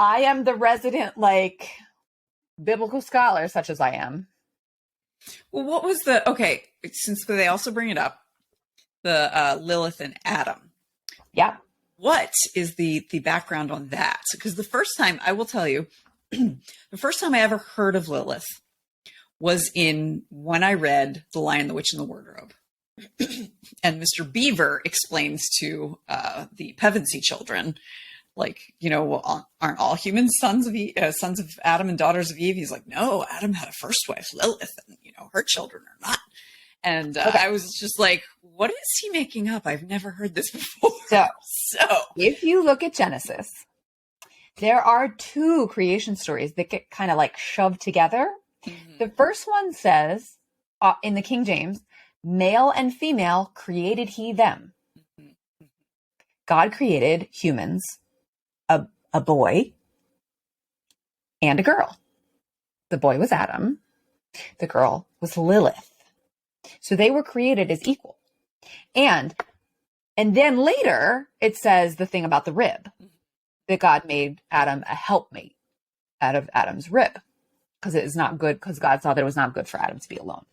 I am the resident, like, biblical scholar, such as I am. Well, what was okay, since they also bring it up, the Lilith and Adam. Yeah. What is the background on that? Because the first time, I will tell you, the first time I ever heard of Lilith was when I read The Lion, the Witch, and the Wardrobe. And Mr. Beaver explains to the Pevensey children, like, aren't all humans sons of Adam and daughters of Eve? He's like, no, Adam had a first wife, Lilith, and her children are not. And I was just like, what is he making up? I've never heard this before. So if you look at Genesis, there are two creation stories that get kind of like shoved together. Mm-hmm. The first one says, in the King James, male and female created he them. Mm-hmm. God created humans, a boy and a girl. The boy was Adam. The girl was Lilith. So they were created as equal. And then later it says the thing about the rib, that God made Adam a helpmate out of Adam's rib, because it is not good, because God saw that it was not good for Adam to be alone.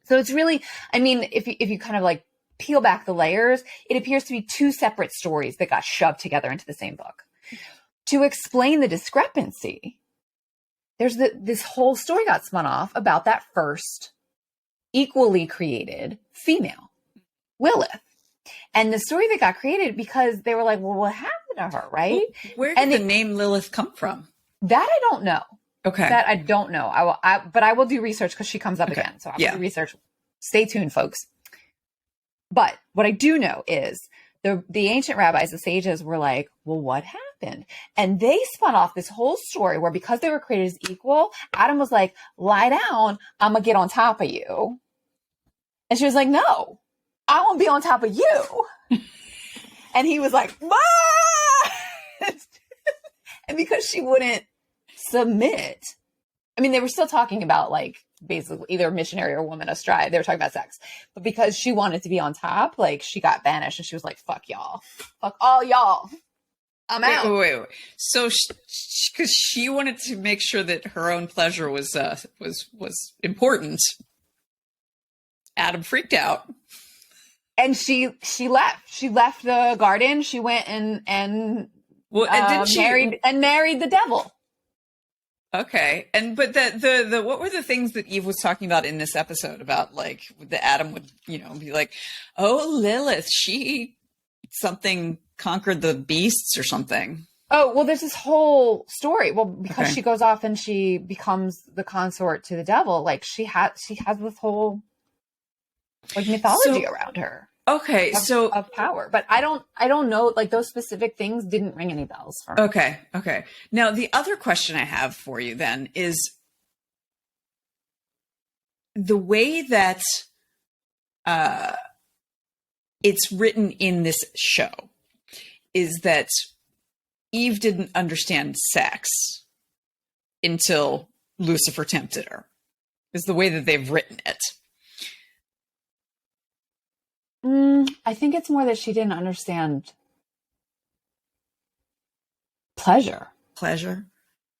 So it's really, I mean, if you kind of like peel back the layers, it appears to be two separate stories that got shoved together into the same book. To explain the discrepancy, there's this whole story got spun off about that first equally created female, Lilith. And the story that got created because they were like, well, what happened to her, right? Well, where did the name Lilith come from? That I don't know. Okay. That I don't know. But I will do research because she comes up again. So I will do research. Stay tuned, folks. But what I do know is the ancient rabbis, the sages, were like, well, what happened? And they spun off this whole story where, because they were created as equal, Adam was like, lie down, I'm going to get on top of you. And she was like, no, I won't be on top of you. And he was like, ah! And because she wouldn't submit, I mean, they were still talking about, like, basically either missionary or woman astride. They were talking about sex. But because she wanted to be on top, like, she got banished and she was like, fuck y'all. Fuck all y'all. I'm out. Wait. So because she wanted to make sure that her own pleasure was important, Adam freaked out. And she left. She left the garden. She went and married the devil. Okay. But the what were the things that Eve was talking about in this episode about, like, that Adam would, be like, oh, Lilith, she something conquered the beasts or something. Oh, well, there's this whole story. Well, because she goes off and she becomes the consort to the devil, like, she has this whole, like, mythology around her. Okay, of power, but I don't know, like, those specific things didn't ring any bells for me. Okay. Now, the other question I have for you then is the way that it's written in this show is that Eve didn't understand sex until Lucifer tempted her, is the way that they've written it. I think it's more that she didn't understand pleasure.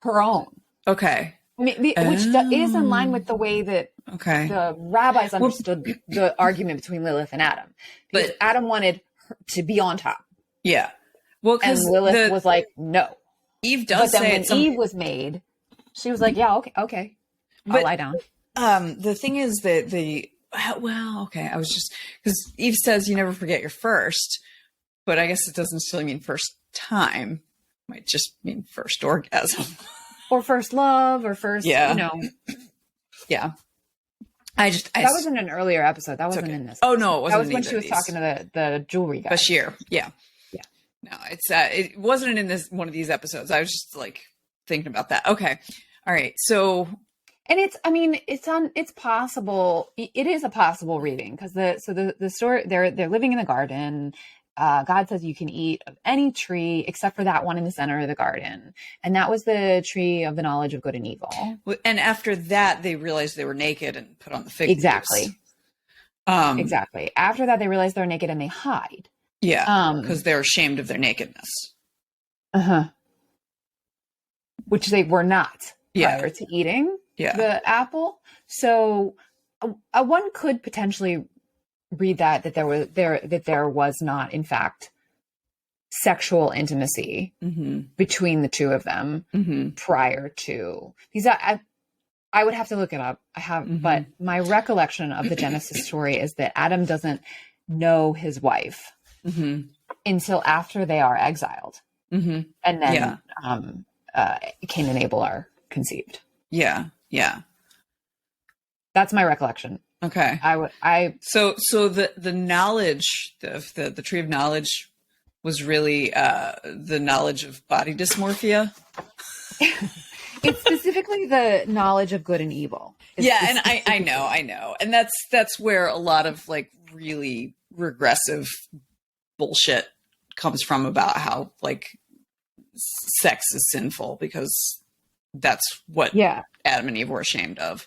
Her own. Okay. I mean, which is in line with the way that the rabbis understood the argument between Lilith and Adam. Because Adam wanted her to be on top. Yeah. Well, because Lilith was like, no. Eve does say when Eve was made, she was like, yeah, okay. I'll lie down. The thing is that I was just, because Eve says you never forget your first, but I guess it doesn't necessarily mean first time. It might just mean first orgasm. Or first love, or first, Yeah. That was in an earlier episode. That wasn't in this. Oh, no, it wasn't. That was when she was talking to the jewelry guy. Bashir. Yeah. No, it wasn't in one of these episodes. I was just, like, thinking about that. Okay. All right. So. And it's possible. It is a possible reading, because the story, they're living in the garden. God says you can eat of any tree except for that one in the center of the garden. And that was the tree of the knowledge of good and evil. And after that, they realized they were naked and put on the fig leaves. Exactly. After that, they realized they're naked and they hide. Yeah. Because they're ashamed of their nakedness. Uh-huh. which they were not Yeah. prior to eating Yeah. the apple. So one could potentially read that there was not, in fact, sexual intimacy between the two of them prior to these. I would have to look it up. But my recollection of the Genesis story is that Adam doesn't know his wife until after they are exiled, and then Cain and Abel are conceived. Yeah, yeah. That's my recollection. Okay. So the knowledge of the tree of knowledge was really the knowledge of body dysmorphia. It's specifically the knowledge of good and evil. And I know. And that's where a lot of like really regressive bullshit comes from about how like sex is sinful, because that's what Adam and Eve were ashamed of.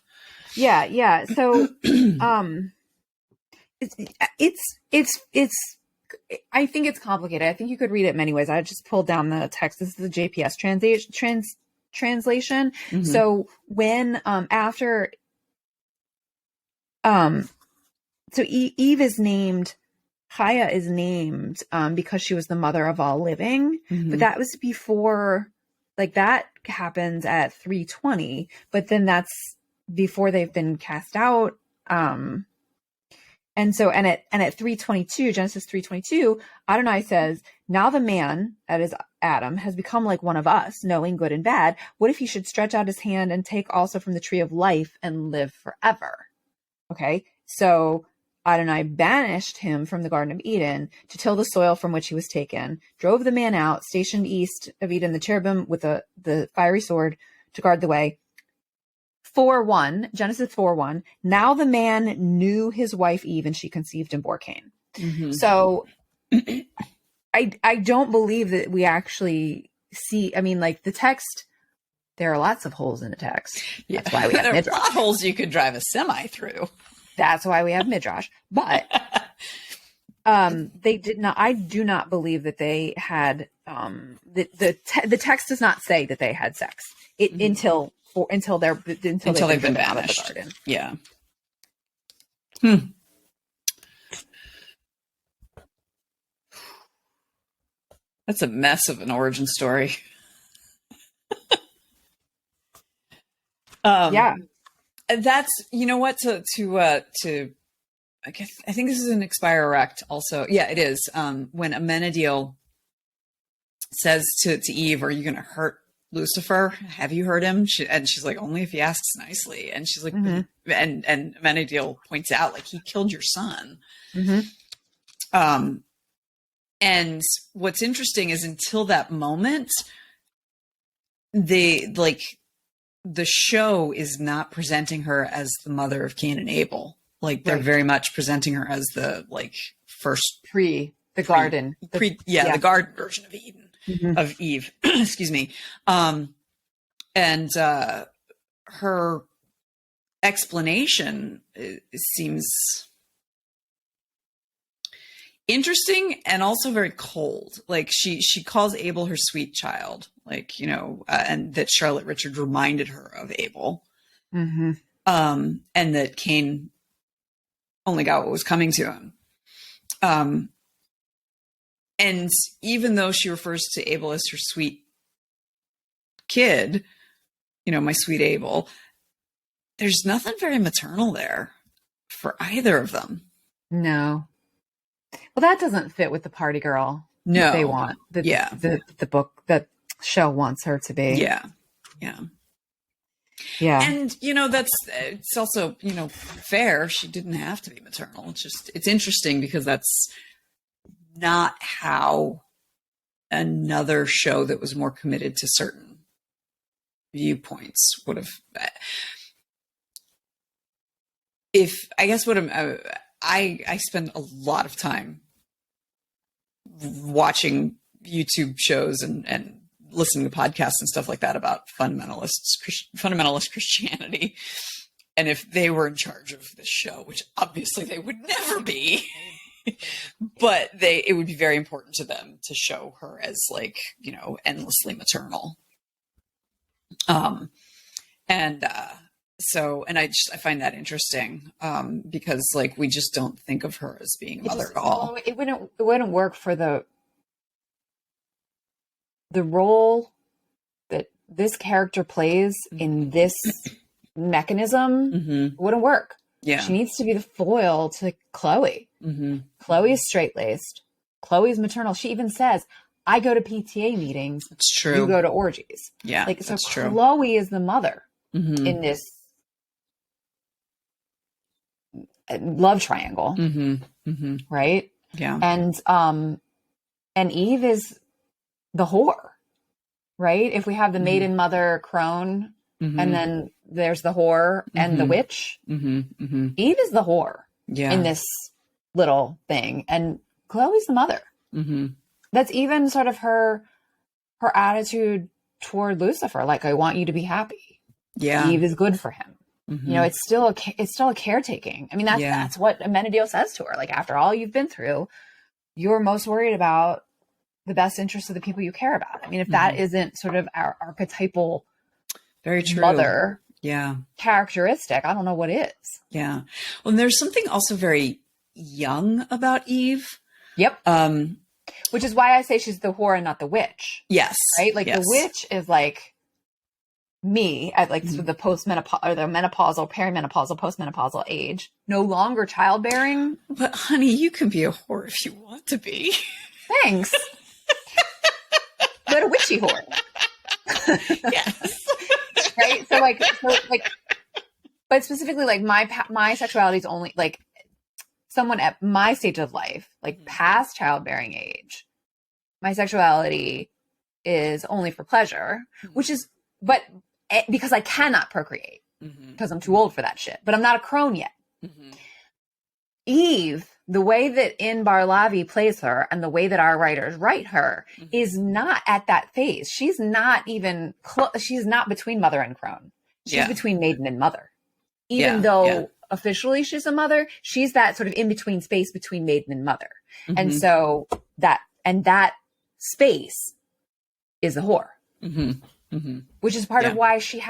Yeah. So, it's, I think it's complicated. I think you could read it many ways. I just pulled down the text. This is the JPS translation. So when, so Eve is named, Chaya is named, because she was the mother of all living, but that was before, like that happens at 3:20, but then that's before they've been cast out. And at 3:22, Genesis 3:22, Adonai says, now the man, that is Adam, has become like one of us, knowing good and bad. What if he should stretch out his hand and take also from the tree of life and live forever? Okay. So Adonai banished him from the Garden of Eden to till the soil from which he was taken, drove the man out, stationed east of Eden the cherubim with the fiery sword to guard the way. 4:1, Genesis 4:1. Now the man knew his wife Eve, and she conceived and bore Cain. So I don't believe that we actually see. I mean, like the text, there are lots of holes in the text. That's why we have there are holes you could drive a semi through. That's why we have midrash. But they did not. I do not believe that they had. The text does not say that they had sex until they've been banished out of the garden. Yeah. That's a mess of an origin story. That's, you know what, to I guess, I think this is an expire erect also. Yeah, it is. When Amenadiel says to Eve, are you going to hurt Lucifer? Have you heard him? And she's like, only if he asks nicely. And she's like, and Amenadiel points out, like, he killed your son. And what's interesting is until that moment, the show is not presenting her as the mother of Cain and Abel. Like they're very much presenting her as the first the garden version of Eden, of Eve. Excuse me. And her explanation seems interesting and also very cold. Like she calls Abel her sweet child, and that Charlotte Richard reminded her of Abel, and that Cain only got what was coming to him. And even though she refers to Abel as her sweet kid, my sweet Abel, there's nothing very maternal there for either of them. No. Well, that doesn't fit with the party girl. No, they want the book that show wants her to be. Yeah. And it's also fair. She didn't have to be maternal. It's interesting because that's not how another show that was more committed to certain viewpoints would have. I spend a lot of time watching YouTube shows and listening to podcasts and stuff like that about fundamentalist Christianity. And if they were in charge of this show, which obviously they would never be, but it would be very important to them to show her as endlessly maternal. And I find that interesting, because like, we just don't think of her as being a mother at all. It wouldn't work for the role that this character plays in this mechanism. It wouldn't work. Yeah. She needs to be the foil to Chloe. Chloe's straight-laced. Chloe's maternal. She even says, I go to PTA meetings. It's true. You go to orgies. Yeah. Like, so that's true. Chloe is the mother in this love triangle. Right? Yeah. And Eve is the whore, right? If we have the maiden, mother, crone, and then there's the whore and the witch, Eve is the whore in this little thing. And Chloe's the mother. That's even sort of her attitude toward Lucifer. Like, I want you to be happy. Yeah. Eve is good for him. You know, it's still a caretaking. I mean, that's what Amenadiel says to her. Like, after all you've been through, you're most worried about the best interest of the people you care about. I mean, if that isn't sort of our archetypal very true mother characteristic, I don't know what is. Yeah. Well, and there's something also very young about Eve. Yep. Which is why I say she's the whore and not the witch. Yes. Right? Like, the witch is like me at like the postmenopausal or the menopausal, perimenopausal, postmenopausal age, no longer childbearing. But honey, you can be a whore if you want to be. Thanks. But a witchy whore. Yes. Right? So but specifically, like, my sexuality is only like someone at my stage of life, like past childbearing age. My sexuality is only for pleasure, but because I cannot procreate because I'm too old for that shit, but I'm not a crone yet. Eve, the way that In Barlavi plays her and the way that our writers write her is not at that phase. She's not even she's not between mother and crone. She's between maiden and mother. Even though officially she's a mother, she's that sort of in between space between maiden and mother. And so that space is a whore. Which is part of why she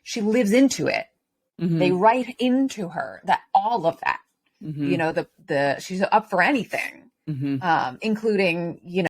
she lives into it. They write into her that all of that, you know, she's up for anything, including, you know,